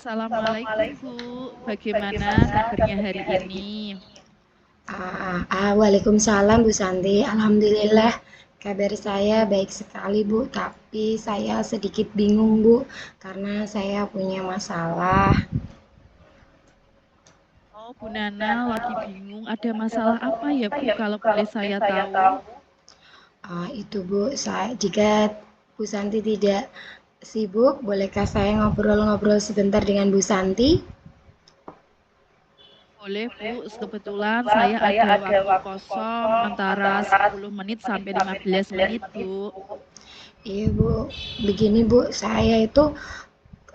Assalamualaikum Bu, bagaimana kabarnya hari ini? Waalaikumsalam Bu Santi. Alhamdulillah kabar saya baik sekali Bu, tapi saya sedikit bingung Bu karena saya punya masalah. Oh, Bu Nana lagi bingung, ada masalah apa ya Bu, kalau boleh saya tahu? Itu Bu, jika Bu Santi tidak sibuk, bolehkah saya ngobrol-ngobrol sebentar dengan Bu Santi? Boleh Bu, kebetulan saya ada waktu kosong antara 10 menit sampai 15 menit Bu. Iya Bu, begini Bu, saya itu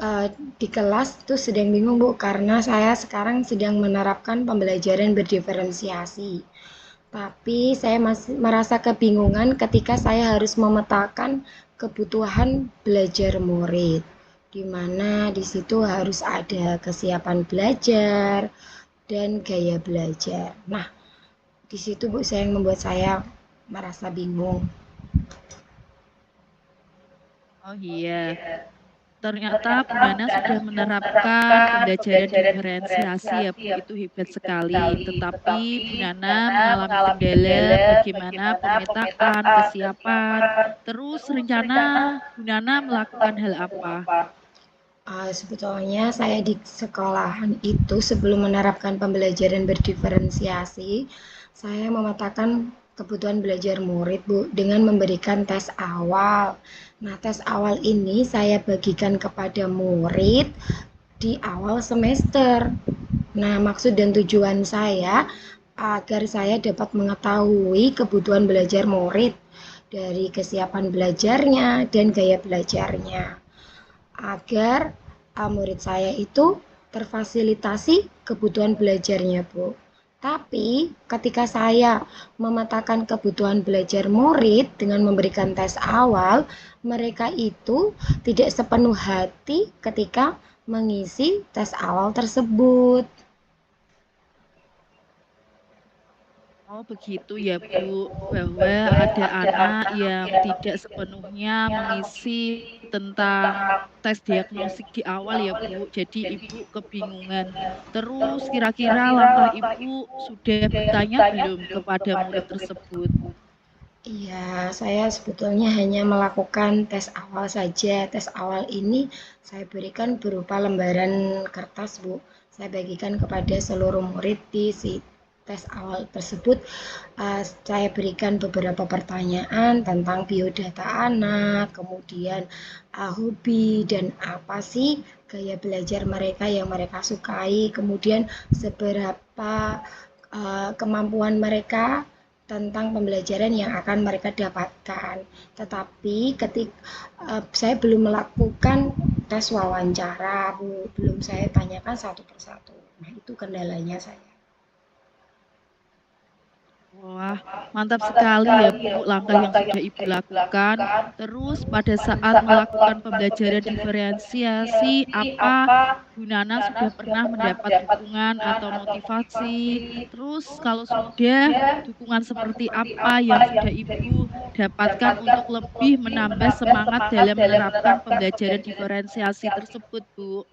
eh, di kelas tuh sedang bingung Bu karena saya sekarang sedang menerapkan pembelajaran berdiferensiasi. Tapi saya masih merasa kebingungan ketika saya harus memetakan kebutuhan belajar murid. Di mana di situ harus ada kesiapan belajar dan gaya belajar. Nah, di situ Bu saya yang membuat saya merasa bingung. Oh iya, ternyata Bu Nana sudah menerapkan pembelajaran diferensiasi ya Bu, itu hebat sekali. Tetapi Bu Nana mengalami kendala bagaimana pemetaan, kesiapan, terus rencana Bu Nana melakukan hal apa? Sebetulnya saya di sekolahan itu sebelum menerapkan pembelajaran berdiferensiasi, saya memetakan kebutuhan belajar murid Bu dengan memberikan tes awal. Nah, tes awal ini saya bagikan kepada murid di awal semester. Nah, maksud dan tujuan saya agar saya dapat mengetahui kebutuhan belajar murid dari kesiapan belajarnya dan gaya belajarnya agar murid saya itu terfasilitasi kebutuhan belajarnya, Bu. Tapi ketika saya memetakan kebutuhan belajar murid dengan memberikan tes awal, mereka itu tidak sepenuh hati ketika mengisi tes awal tersebut. Oh begitu ya Bu, bahwa ada anak yang tidak sepenuhnya mengisi tentang tes diagnostik di awal ya Bu, jadi Ibu kebingungan. Terus kira-kira langkah Ibu sudah bertanya belum kepada murid tersebut? Iya, saya sebetulnya hanya melakukan tes awal saja. Tes awal ini saya berikan berupa lembaran kertas, Bu. Saya bagikan kepada seluruh murid di si tes awal tersebut. Saya berikan beberapa pertanyaan tentang biodata anak, kemudian hobi dan apa sih gaya belajar mereka yang mereka sukai, kemudian seberapa kemampuan mereka tentang pembelajaran yang akan mereka dapatkan. Tetapi saya belum melakukan tes wawancara, Bu. Belum saya tanyakan satu persatu. Nah, itu kendalanya saya. Wah, mantap sekali ya Bu, langkah yang sudah Ibu lakukan. Terus pada saat melakukan pembelajaran diferensiasi, apa Bu Nana sudah pernah mendapat dukungan atau motivasi? Terus kalau sudah, dukungan seperti apa yang sudah Ibu dapatkan untuk lebih menambah semangat dalam menerapkan pembelajaran diferensiasi tersebut, Bu?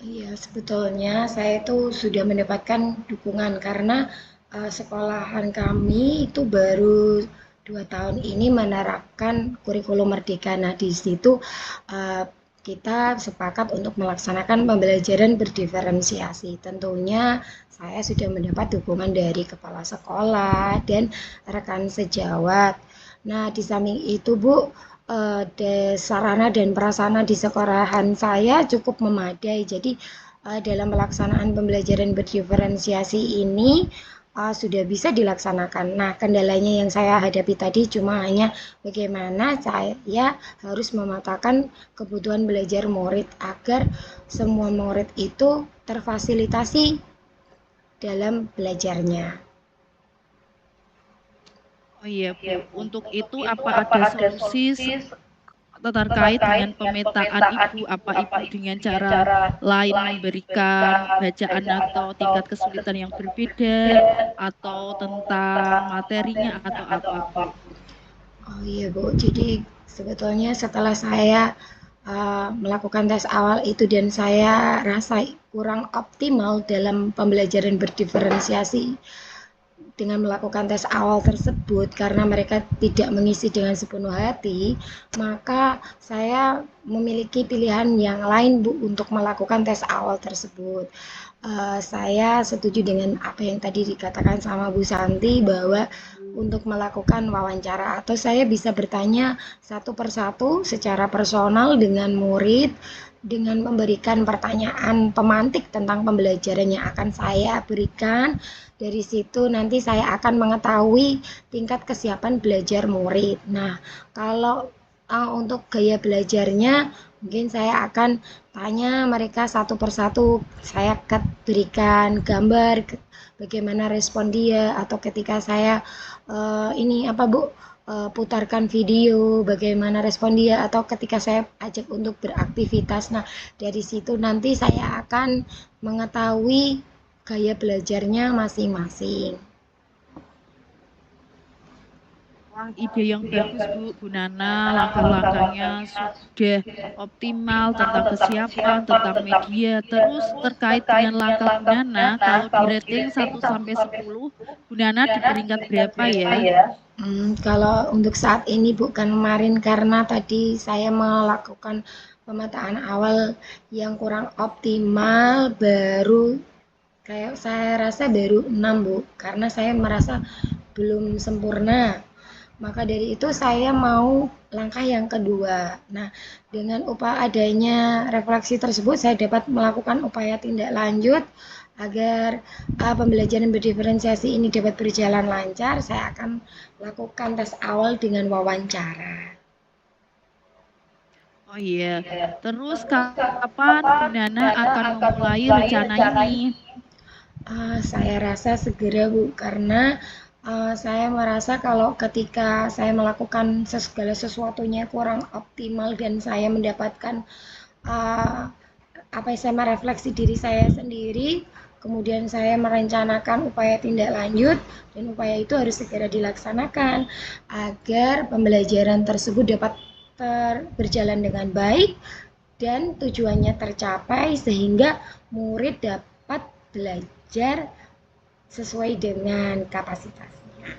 Iya, sebetulnya saya itu sudah mendapatkan dukungan karena sekolahan kami itu baru 2 tahun ini menerapkan kurikulum merdeka. Nah, di situ uh, kita sepakat untuk melaksanakan pembelajaran berdiferensiasi. Tentunya saya sudah mendapat dukungan dari kepala sekolah dan rekan sejawat. Nah, di samping itu, Bu, sarana dan prasarana di sekolahan saya cukup memadai. Jadi dalam pelaksanaan pembelajaran berdiferensiasi ini sudah bisa dilaksanakan. Nah, kendalanya yang saya hadapi tadi cuma hanya bagaimana saya harus memetakan kebutuhan belajar murid agar semua murid itu terfasilitasi dalam belajarnya. Oh iya Bu, untuk itu apa ada solusi terkait dengan pemetaan Ibu, apa Ibu dengan cara lain memberikan bacaan atau tingkat kesulitan yang berbeda, atau tentang materinya, atau apa Bu? Oh iya Bu, jadi sebetulnya setelah saya melakukan tes awal itu dan saya rasa kurang optimal dalam pembelajaran berdiferensiasi dengan melakukan tes awal tersebut karena mereka tidak mengisi dengan sepenuh hati, maka saya memiliki pilihan yang lain Bu untuk melakukan tes awal tersebut. Saya setuju dengan apa yang tadi dikatakan sama Bu Santi bahwa untuk melakukan wawancara atau saya bisa bertanya satu persatu secara personal dengan murid dengan memberikan pertanyaan pemantik tentang pembelajaran yang akan saya berikan. Dari situ nanti saya akan mengetahui tingkat kesiapan belajar murid. Nah, kalau untuk gaya belajarnya mungkin saya akan tanya mereka satu persatu, saya berikan gambar bagaimana respon dia atau ketika saya ini apa Bu putarkan video bagaimana respon dia atau ketika saya ajak untuk beraktivitas. Nah, dari situ nanti saya akan mengetahui gaya belajarnya masing-masing. Wah, ide yang bagus Bu Nana, langkah-langkahnya sudah optimal tentang kesiapan, tentang media. Terus terkait dengan langkah Bu Nana, kalau di rating 1 sampai 10, Bu Nana di peringkat berapa ya? Kalau untuk saat ini bukan kemarin karena tadi saya melakukan pemetaan awal yang kurang optimal baru kayak saya rasa baru 6 Bu karena saya merasa belum sempurna. Maka dari itu saya mau langkah yang kedua. Nah, dengan upaya adanya refleksi tersebut saya dapat melakukan upaya tindak lanjut agar pembelajaran berdiferensiasi ini dapat berjalan lancar. Saya akan lakukan tes awal dengan wawancara. Oh iya, terus kapan Bu Nana akan memulai rencana ini? Saya rasa segera Bu, karena saya merasa kalau ketika saya melakukan segala sesuatunya kurang optimal dan saya mendapatkan uh, apa yang saya merefleksi diri saya sendiri, kemudian saya merencanakan upaya tindak lanjut dan upaya itu harus segera dilaksanakan agar pembelajaran tersebut dapat berjalan dengan baik dan tujuannya tercapai sehingga murid dapat belajar sesuai dengan kapasitasnya.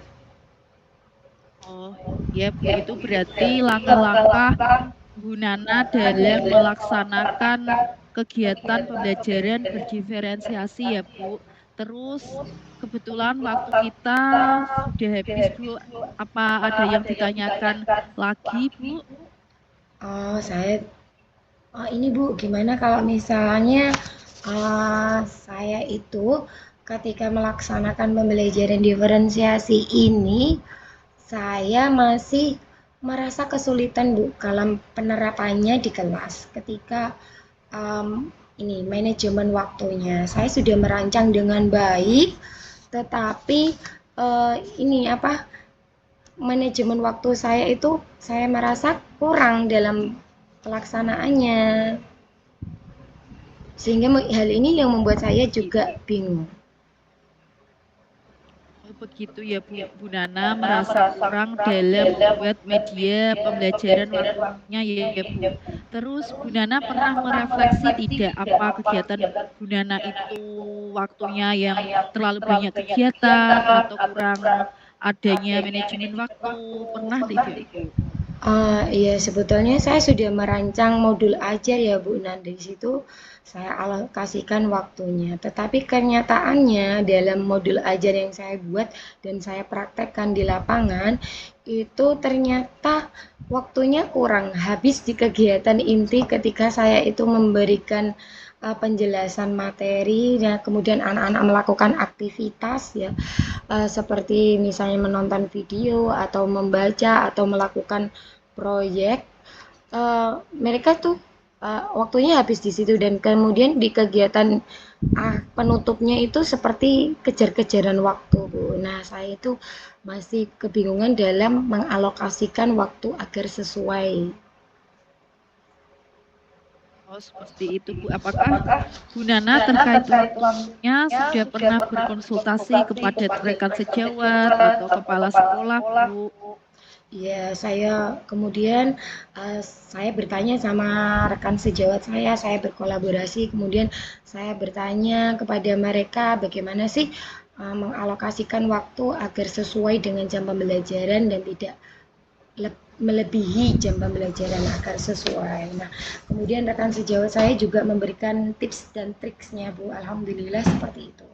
Oh, ya Bu, itu berarti langkah-langkah Bu Nana dalam melaksanakan kegiatan pembelajaran berdiferensiasi ya Bu. Terus kebetulan waktu kita sudah habis Bu. Apa ada yang ditanyakan lagi Bu? Saya ini Bu, gimana kalau misalnya saya itu ketika melaksanakan pembelajaran diferensiasi ini, saya masih merasa kesulitan Bu dalam penerapannya di kelas ketika ini manajemen waktunya. Saya sudah merancang dengan baik, tetapi ini apa manajemen waktu saya itu saya merasa kurang dalam pelaksanaannya. Sehingga hal ini yang membuat saya juga bingung. Oh, begitu ya Bu Nana merasa kurang dalam membuat media pembelajaran waktunya ya Bu. Terus Bu Nana pernah merefleksi tidak apa kegiatan Bu Nana itu waktunya yang terlalu banyak kegiatan atau kurang adanya manajemen waktu? Pernah tidak Bu? Iya, sebetulnya saya sudah merancang modul ajar ya Bu. Nah, dari situ saya alokasikan waktunya. Tetapi kenyataannya dalam modul ajar yang saya buat dan saya praktekkan di lapangan, itu ternyata waktunya kurang habis di kegiatan inti ketika saya itu memberikan penjelasan materi, dan kemudian anak-anak melakukan aktivitas ya, seperti misalnya menonton video atau membaca atau melakukan proyek, mereka tuh waktunya habis di situ dan kemudian di kegiatan penutupnya itu seperti kejar-kejaran waktu Bu. Nah, saya itu masih kebingungan dalam mengalokasikan waktu agar sesuai. Oh, seperti itu Bu. Apakah Bu Nana terkait waktunya sudah pernah berkonsultasi kepada rekan sejawat atau kepala sekolah Bu? Ya, saya kemudian saya bertanya sama rekan sejawat saya berkolaborasi, kemudian saya bertanya kepada mereka bagaimana sih mengalokasikan waktu agar sesuai dengan jam pembelajaran dan tidak melebihi jam pembelajaran agar sesuai. Nah, kemudian rekan sejawat saya juga memberikan tips dan triksnya, Bu. Alhamdulillah seperti itu.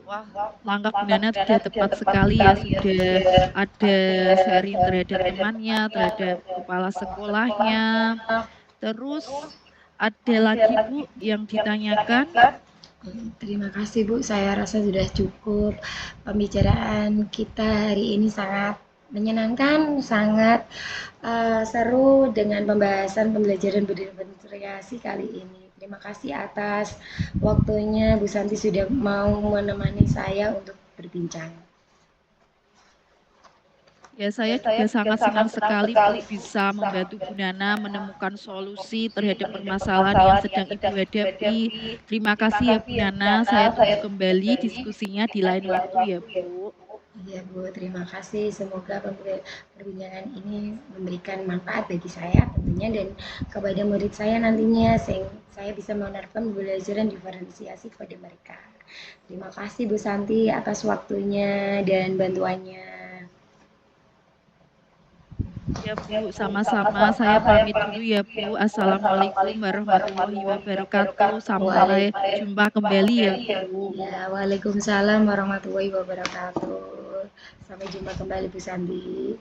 Wah, langkah Bu Nana sudah tepat sekali ya, sudah ada sharing terhadap temannya, terhadap kepala sekolahnya. Terus ada lagi Bu yang ditanyakan. Terima kasih Bu, saya rasa sudah cukup. Pembicaraan kita hari ini sangat menyenangkan, sangat seru dengan pembahasan pembelajaran berdifferensiasi kali ini. Terima kasih atas waktunya Bu Santi sudah mau menemani saya untuk berbincang. Ya, saya juga sangat senang sekali Bu bisa membantu Bu Nana menemukan solusi terhadap permasalahan yang sedang Ibu hadapi. Terima kasih ya Bu Nana, saya tunggu kembali diskusinya di lain waktu ya Bu. Iya Bu, terima kasih. Semoga perbincangan ini memberikan manfaat bagi saya tentunya dan kepada murid saya nantinya, sehingga saya bisa menerapkan pembelajaran diferensiasi kepada mereka. Terima kasih Bu Santi atas waktunya dan bantuannya. Ya Bu, sama-sama. Saya pamit dulu ya Bu. Assalamualaikum warahmatullahi wabarakatuh. Sampai jumpa kembali ya Bu. Ya, Waalaikumsalam warahmatullahi wabarakatuh. Sampai jumpa kembali Bu Santi.